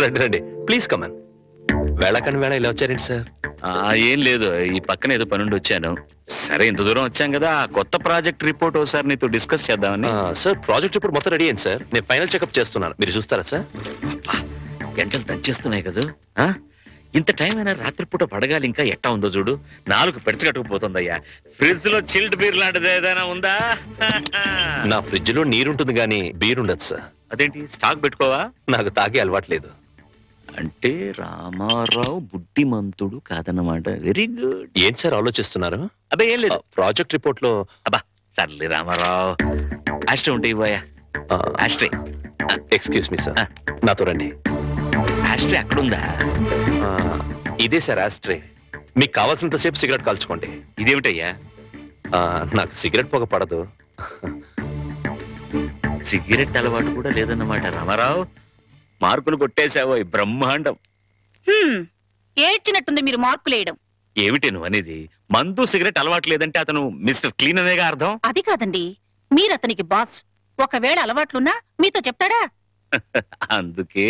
రండి రండి, please come on. వేళకని వేళ ఇలా వచ్చారేంటి సార్? ఏం లేదు, ఈ పక్కన ఏదో పనుండి వచ్చాను. సరే, ఇంత దూరం వచ్చాం కదా, కొత్త ప్రాజెక్ట్ రిపోర్ట్ ఒకసారి నీతో డిస్కస్ చేద్దామని. సార్, ప్రాజెక్ట్ రిపోర్ట్ మొత్తం రెడీ అయింది సార్. నేను ఫైనల్ చెకప్ చేస్తున్నాను, మీరు చూస్తారా సార్? గంటలు దంచేస్తున్నాయి కదా. ఇంత టైం అయినా రాత్రిపూట పడగాలి, ఇంకా ఎట్టా ఉందో చూడు. 4 పెడచగట్టుకుపోతుందయ్యా. ఫ్రిడ్జ్ లో చిల్డ్ బీర్ లాంటిది ఏదైనా ఉందా? నా ఫ్రిడ్జ్ లో నీరుంటుంది కానీ బీర్ ఉండదు సార్. అదేంటి, స్టాక్ పెట్టుకోవా? నాకు తాగే అలవాట్లేదు. అంటే రామారావు బుద్ధిమంతుడు కాదన్నమాట. Very good. ఏం సార్ ఆలోచిస్తున్నారు? అబ్బే ఏం లేదు, ప్రాజెక్ట్ రిపోర్ట్ లో. అబ్బా సర్లే రామారావు, ఆస్ట్రే ఉంటే ఇవ్వయా. ఆస్ట్రే. ఎక్స్క్యూజ్ మీ సార్, నాతో రండి. ఆస్ట్రే అక్కడుందా? ఇదే సార్ ఆస్ట్రే. మీకు కావాల్సినంతసేపు సిగరెట్ కాల్చుకోండి. ఇదేమిటయ్యా? నాకు సిగరెట్ పొగ పడదు. సిగరెట్ అలవాటు కూడా లేదన్నమాట. రామారావు, మార్కులు కొట్టేశావో బ్రహ్మాండం. ఏడ్చినట్టుంది మీరు మార్కులు వేయడం. ఏమిటి నువ్వు అనేది? మందు సిగరెట్ అలవాటు లేదంటే అతను మిస్టర్ క్లీన్ అనేగా అర్థం. అది కాదండి, మీరు అతనికి బాస్. ఒకవేళ అలవాట్లున్నా మీతో చెప్తాడా? అందుకే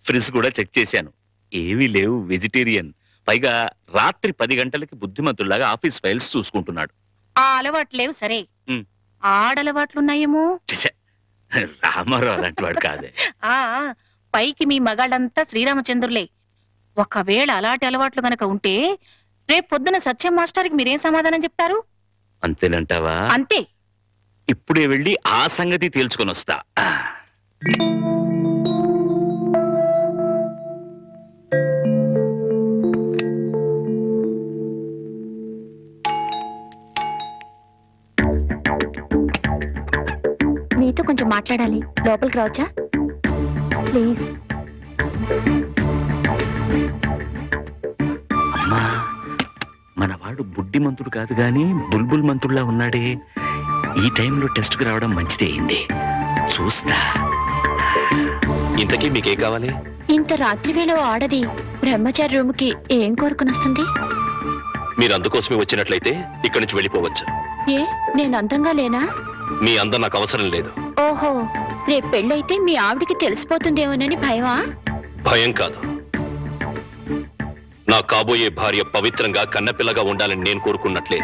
ఫ్రిజ్ కూడా చెక్ చేశాను, ఏమీ లేవు. వెజిటేరియన్. పైగా రాత్రి 10 గంటలకి బుద్ధిమంతుల్లాగా ఆఫీస్ ఫైల్స్ చూసుకుంటున్నాడు. ఆ అలవాట్లు లేవు సరే, ఆడలవాట్లున్నాయేమో. రామారావు అలాంటి వాడు కాదే. పైకి మీ మగాళ్ళంతా శ్రీరామచంద్రులే. ఒకవేళ అలాంటి అలవాట్లు గనక ఉంటే రేపు పొద్దున సత్యం మాస్టర్కి మీరేం సమాధానం చెప్తారు? అంతేనంటావా? అంతే. ఇప్పుడే వెళ్ళి ఆ సంగతి తేల్చుకొని వస్తా. మీతో కొంచెం మాట్లాడాలి, లోపలికి రావచ్చా ప్లీజ్? అమ్మా, మనవాడు బుడ్డిమంతుడు కాదు గాని బుల్బుల్ మంతుడులా ఉన్నాడే. ఈ టైంలో టెస్ట్కి రావడం మంచిదే అయింది. చూస్తా. ఇంతకీ మీకేం కావాలి? ఇంత రాత్రి వేళ ఆడది బ్రహ్మచారి రూమ్కి ఏం కోరుకుని వస్తుంది? మీరు అందుకోసమే వచ్చినట్లయితే ఇక్కడి నుంచి వెళ్ళిపోవచ్చు. ఏ, నేను అందంగా లేనా? మీ అందం నాకు అవసరం లేదు. ఓహో, రేపు పెళ్ళైతే మీ ఆవిడికి తెలిసిపోతుందేమోనని భయమా? భయం కాదు. నా కాబోయే భార్య పవిత్రంగా కన్నపిల్లగా ఉండాలని నేను కోరుకున్నట్లే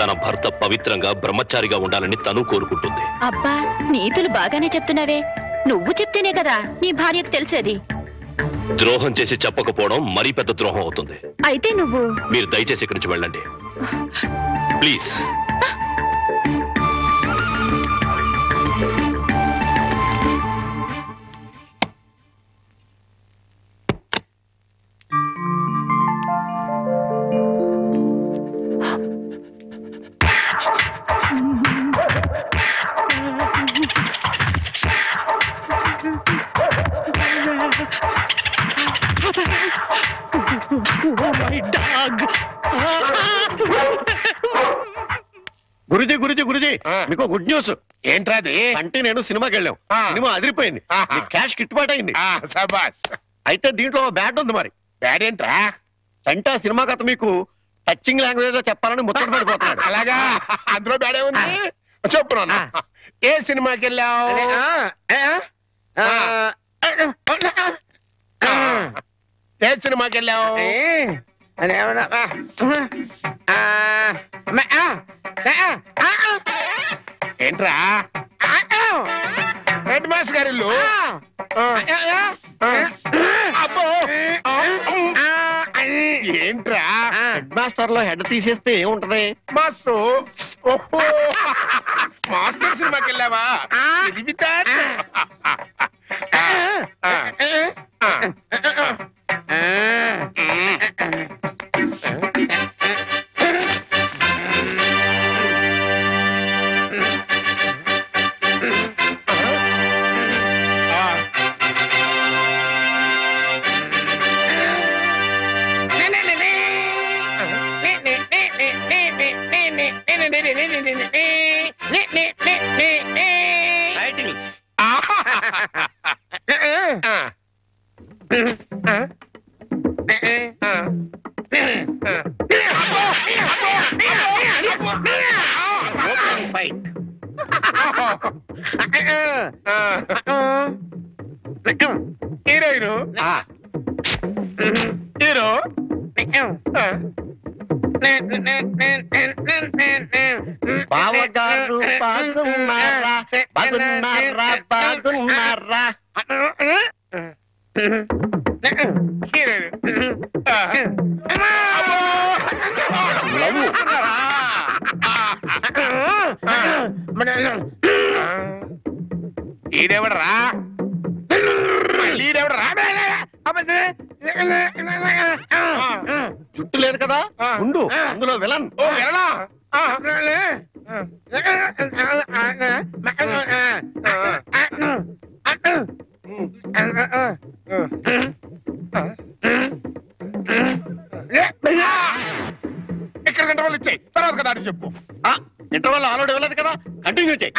తన భర్త పవిత్రంగా బ్రహ్మచారిగా ఉండాలని తను కోరుకుంటుంది. అబ్బా, నీతులు బాగానే చెప్తున్నావే. నువ్వు చెప్తేనే కదా నీ భార్యకు తెలిసేది. ద్రోహం చేసి చెప్పకపోవడం మరీ పెద్ద ద్రోహం అవుతుంది. అయితే నువ్వు మీరు దయచేసి ఇక్కడి నుంచి వెళ్ళండి ప్లీజ్. గురుజీ గురుజీ గురుజీ, మీకు గుడ్ న్యూస్. ఏంట్రాది? అంటే నేను సినిమాకి వెళ్ళాం, సినిమా అదిరిపోయింది, క్యాష్ గిట్టుబాటు అయింది. అయితే దీంట్లో బ్యాడ్ ఉంది. మరి బ్యాడ్ ఏంట్రా? సంటా సినిమా కథ మీకు టచింగ్ లాంగ్వేజ్ లో చెప్పాలని ముచ్చట పడిపోతున్నాడు. అలాగా? అందులో బ్యాడ్ ఏముంది చెప్పు. ఏ సినిమాకి వెళ్ళావు? ఏ సినిమాకి వెళ్ళావు? ఏంట్రా? హెడ్ మాస్టర్ గారి ఇల్లు. అబ్బో, ఏంట్రా? హెడ్ మాస్టర్ లో హెడ్ తీసేస్తే ఏముంటది? మాస్టర్. ఓహో, మాస్టర్ సినిమాకి వెళ్ళావా? హీరో హీరోయిన్ హీరో బావగారు బాగున్నారా బాగున్నారా బాగున్నారా ఈడెవడరా ఈడెవడరా జుట్టు లేదు కదా ఉండు అందులో విలన్ విలనా ఇక్కడ ఇంటర్వల్ ఇచ్చాయి తర్వాత కదా అని చెప్పు ఇంటర్వల్ ఆల్రెడీ ఇవ్వలేదు కదా కంటిన్యూ చేయి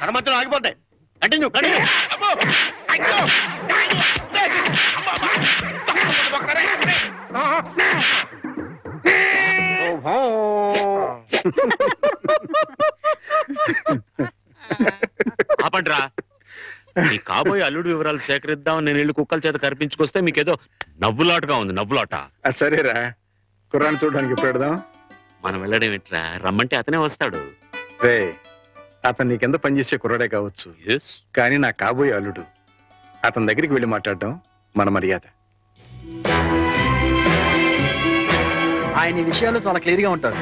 అర మధ్యలో ఆగిపోతాయి కంటిన్యూ కంటిన్యూ ఆపండ్రా మీ కాబోయే అల్లుడు వివరాలు సేకరిద్దామని నేను ఇల్లు కుక్కల చేత కనిపించుకొస్తే మీకేదో నవ్వులాటగా ఉంది నవ్వులాట. సరేరా కుర్రాన్ని చూడడానికి ఎప్పుడు పెడదాం? మనం వెళ్ళడం ఎట్లా రమ్మంటే అతనే వస్తాడు. రే అతను నీకెంత పనిచేసే కుర్రాడే కావచ్చు కానీ నా కాబోయే అల్లుడు. అతని దగ్గరికి వెళ్ళి మాట్లాడడం మన మర్యాద. ఆయన ఈ విషయాల్లో చాలా క్లియర్ గా ఉంటారు.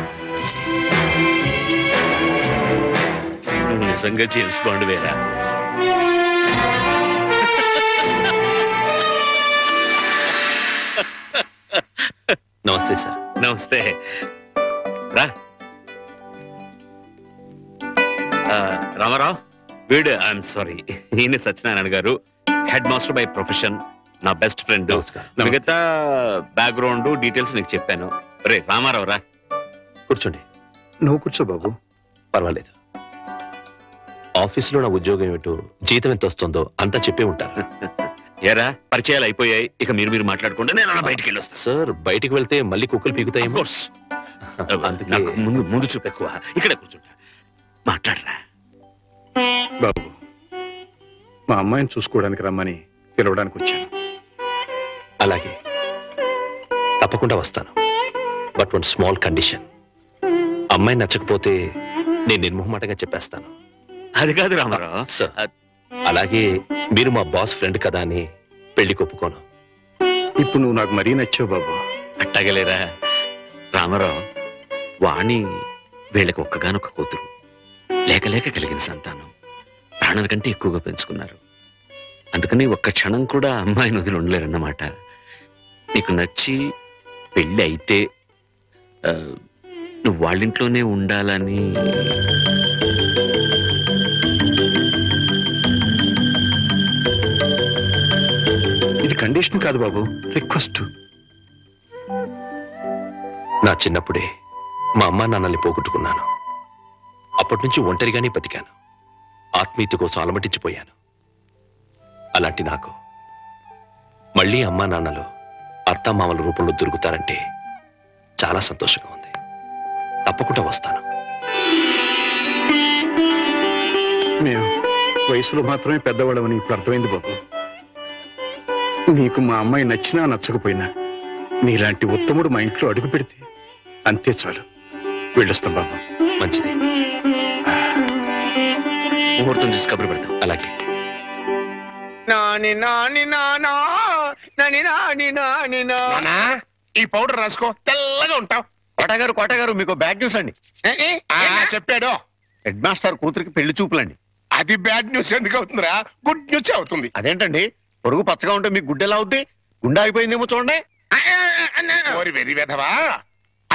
నిజంగా జేమ్స్ బాండ్ వేరా? నమస్తే సార్. నమస్తే రా. రామారావు వీడు ఐఎమ్ సారీ ఈయన సత్యనారాయణ గారు, హెడ్ మాస్టర్ బై ప్రొఫెషన్, నా బెస్ట్ ఫ్రెండ్. మిగతా బ్యాక్గ్రౌండ్ డీటెయిల్స్ నీకు చెప్పాను. రే రామారావు రా కూర్చోండి. నువ్వు కూర్చో బాబు. పర్వాలేదు. ఆఫీసులో నా ఉద్యోగం ఏమిటో జీతం ఎంత వస్తుందో అంతా చెప్పే ఉంటారు. ఏరా పరిచయాలు అయిపోయాయి, ఇక మీరు మాట్లాడుకుంటే నేను అలా బయటికి వెళ్ళొస్తా. సార్ బయటికి వెళ్తే మళ్ళీ కుక్కలు పీకుతాయేమో. నాకు ముందు చూపు ఎక్కువ. ఇక్కడే కూర్చుంటా, మాట్లాడరా. బాబు మా అమ్మాయిని చూసుకోవడానికి రమ్మని పిలవడానికి వచ్చాను. అలాగే తప్పకుండా వస్తాను. But one small condition. అమ్మాయి నచ్చకపోతే నేను నిర్మోహమాటంగా చెప్పేస్తాను. అది కాదు రామారావు. సార్ అలాగే మీరు మా బాస్ ఫ్రెండ్ కదా అని పెళ్లి ఒప్పుకోను. ఇప్పుడు నువ్వు నాకు మరీ నచ్చావు బాబు. అట్టగలేరా రామారావు. వాణి వీళ్ళకి ఒక్కగానొక్క కూతురు, లేక లేక కలిగిన సంతానం, ప్రాణాల కంటే ఎక్కువగా పెంచుకున్నారు. అందుకని ఒక్క క్షణం కూడా అమ్మాయిని వదిలి ఉండలేరన్నమాట. నీకు నచ్చి పెళ్ళి అయితే నువ్వు వాళ్ళింట్లోనే ఉండాలని. ఇది కండిషన్ కాదు బాబు, రిక్వెస్ట్. నా చిన్నప్పుడే మా అమ్మా నాన్నల్ని పోగొట్టుకున్నాను. అప్పటి నుంచి ఒంటరిగానే బతికాను. ఆత్మీయత కోసం అలమటించిపోయాను. అలాంటి నాకు మళ్ళీ అమ్మా నాన్నలు అత్తామామల రూపంలో దొరుకుతారంటే చాలా సంతోషంగా ఉంది. తప్పకుండా వస్తాను. మేము వయసులో మాత్రమే పెద్దవాళ్ళమని ఇప్పుడు అర్థమైంది బాబు. నీకు మా అమ్మాయి నచ్చినా నచ్చకపోయినా నీలాంటి ఉత్తముడు మా ఇంట్లో అడుగు పెడితే అంతే చాలు. వెళ్ళొస్తాం బాబు. మంచిది. ముహూర్తం చూసి కబురు పెడతాం. అలాగే. ఈ పౌడర్ రాసుకో, తెల్లగా ఉంటావు. కోటగారు మీకు బ్యాడ్ న్యూస్ అండి. చెప్పాడు. హెడ్ మాస్టర్ కూతురికి పెళ్లి చూపులండి. అది బ్యాడ్ న్యూస్ ఎందుకు అవుతుందిరా? గుడ్ న్యూస్ అవుతుంది. అదేంటండి పొరుగు పచ్చగా ఉంటే మీకు గుడ్డెలా అవుద్ది? గుండె అయిపోయిందేమో చూడండి. ఓరి వెర్రి వెధవా,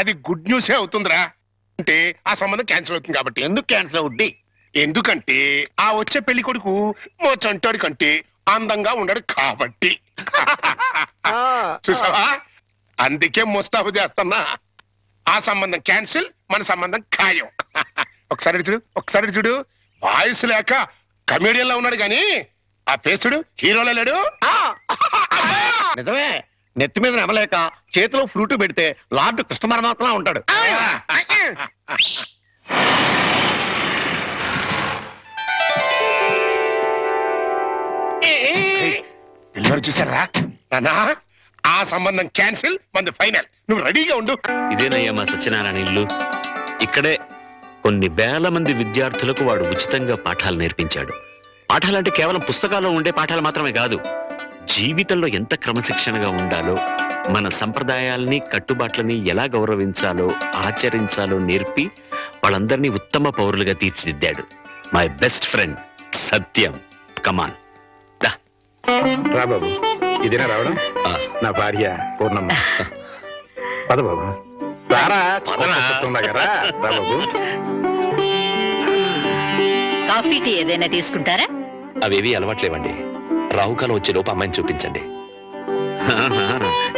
అది గుడ్ న్యూసే అవుతుందిరా. అంటే ఆ సంబంధం క్యాన్సిల్ అవుతుంది కాబట్టి. ఎందుకు క్యాన్సిల్ అవుద్ది? ఎందుకంటే ఆ వచ్చే పెళ్లి కొడుకు మా చంటోడి కంటే అందంగా ఉండడు కాబట్టి. చూసావా, అందుకే ముస్తాబు చేస్తున్నా. ఆ సంబంధం క్యాన్సిల్, మన సంబంధం ఖాయం. ఒకసారి చూడు వాయిస్ లేక కమేడియన్ లా ఉన్నాడు గాని ఆ ఫేసుడు హీరోలో లేడు. నిజమే, నెత్తి మీద నెమలేక చేతిలో ఫ్రూట్ పెడితే లార్డ్ కృష్ణ పరమాత్మ ఉంటాడు. పిల్లలు చూసారా నానా? ఆ సంబంధం క్యాన్సిల్, మంది ఫైనల్. నువ్వు రెడీగా ఉండు. ఇదేనయ్యా మా సత్యనారాయణ ఇల్లు. ఇక్కడే కొన్ని వేల మంది విద్యార్థులకు వాడు ఉచితంగా పాఠాలు నేర్పించాడు. పాఠాలంటే కేవలం పుస్తకాల్లో ఉండే పాఠాలు మాత్రమే కాదు, జీవితంలో ఎంత క్రమశిక్షణగా ఉండాలో, మన సంప్రదాయాల్ని కట్టుబాట్లని ఎలా గౌరవించాలో ఆచరించాలో నేర్పి వాళ్ళందరినీ ఉత్తమ పౌరులుగా తీర్చిదిద్దాడు. మై బెస్ట్ ఫ్రెండ్ సత్యం. కమాన్ రా బాబు, ఇదేనా రావడం? నా భార్య పూర్ణమ్మ. పద బాబు, రారా. రా బాబు. కాఫీ టీ ఏదైనా తీసుకుంటారా? అవేవి అలవాట్లేవండి. రాహుకాలం వచ్చే లోపు అమ్మాయిని చూపించండి.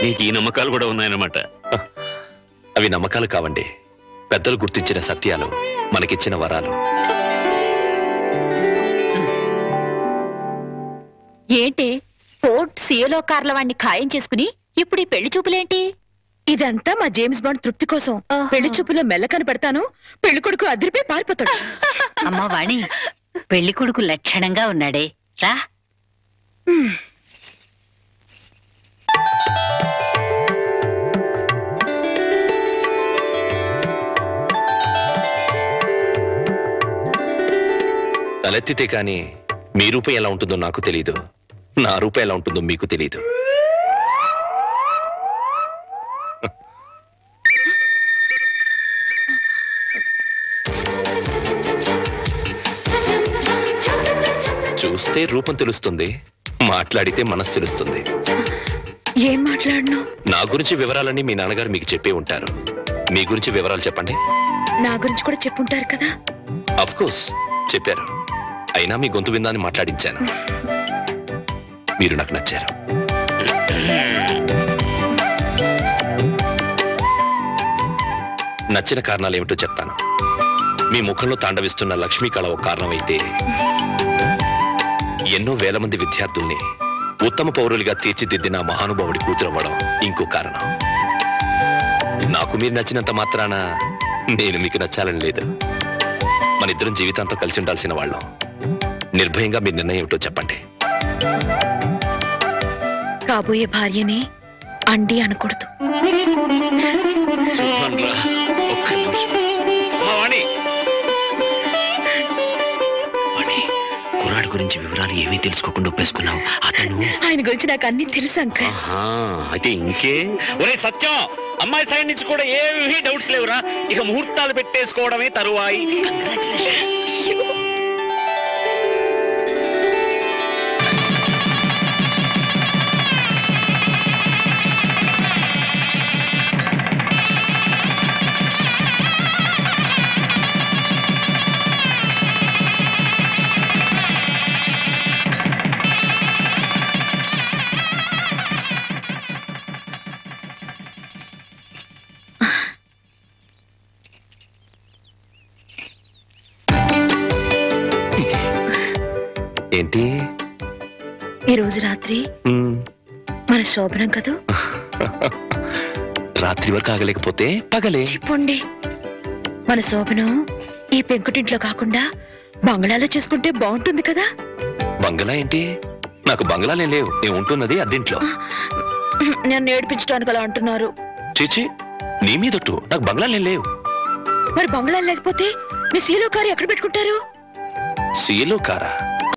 నీకు ఈ నమ్మకాలు కూడా ఉన్నాయన్నమాట. అవి నమ్మకాలు కావండి, పెద్దలు గుర్తించిన సత్యాలు, మనకిచ్చిన వరాలు. ఏంటి ఫోర్ట్ సియోలో కార్ల వాడిని ఖాయం చేసుకుని ఇప్పుడు ఈ పెళ్లి చూపులేంటి? ఇదంతా మా జేమ్స్ బాండ్ తృప్తి కోసం. పెళ్లి చూపులో మెల్ల కనపడతాను, పెళ్లి కొడుకు అదిరిపై పారిపోతాడు. అమ్మా వాణి, పెళ్లి కొడుకు లక్షణంగా ఉన్నాడే, రా. తలెత్తితే కాని మీ రూపం ఎలా ఉంటుందో నాకు తెలీదు, నా రూపం ఎలా ఉంటుందో మీకు తెలీదు. చూస్తే రూపం తెలుస్తుంది, మాట్లాడితే మనసు తెలుస్తుంది. ఏం మాట్లాడను? నా గురించి వివరాలన్నీ మీ నాన్నగారు మీకు చెప్పే ఉంటారు. మీ గురించి వివరాలు చెప్పండి. నా గురించి కూడా చెప్పుంటారు కదా? అఫ్ కోర్స్ చెప్పారు, అయినా మీ గొంతు విందాన్ని మాట్లాడించాను. మీరు నాకు నచ్చారు. నచ్చిన కారణాలు ఏమిటో చెప్తాను. మీ ముఖంలో తాండవిస్తున్న లక్ష్మీ కళ ఒక కారణమైతే, ఎన్నో వేల మంది విద్యార్థుల్ని ఉత్తమ పౌరులుగా తీర్చిదిద్దిన మహానుభావుడి కూతురవ్వడం ఇంకో కారణం. నాకు మీరు నచ్చినంత మాత్రాన నేను మీకు నచ్చాలని లేదు. మన ఇద్దరం జీవితాంతం కలిసి ఉండాల్సిన వాళ్ళం. నిర్భయంగా మీ నిర్ణయం ఏమిటో చెప్పండి. కాబోయే భార్యని అండి అనకూడదు. కుర్రాడి గురించి వివరాలు ఏమీ తెలుసుకోకుండా ఒప్పేసుకున్నావు. అతను ఆయన గురించి నాకు అన్ని తెలుసు అంకల్. అయితే ఇంకే. ఒరే సత్యం, అమ్మాయి సైడ్ నుంచి కూడా ఏమీ డౌట్స్ లేవురా. ఇక ముహూర్తాలు పెట్టేసుకోవడమే తరువాయి. ఏంటి ఈ రోజు రాత్రి మన శోభనం కదూ? రాత్రి వరకు ఆగలేకపోతే పగలే చెప్పండి. మన శోభనం ఈ పెంకుటింట్లో కాకుండా బంగ్లాలో చేసుకుంటే బాగుంటుంది కదా? బంగ్లా ఏంటి? నాకు బంగ్లాలే లేవు. నేను ఉంటున్నది అద్దెంట్లో. నన్ను ఏడిపించడానికి అలా అంటున్నారు. చీచి, నీ మీదొట్టు. నాకు బంగ్లాలే లేవు. మరి బంగ్లా లేకపోతే మీ సీలో కారు ఎక్కడ పెట్టుకుంటారు? సీలో కారా?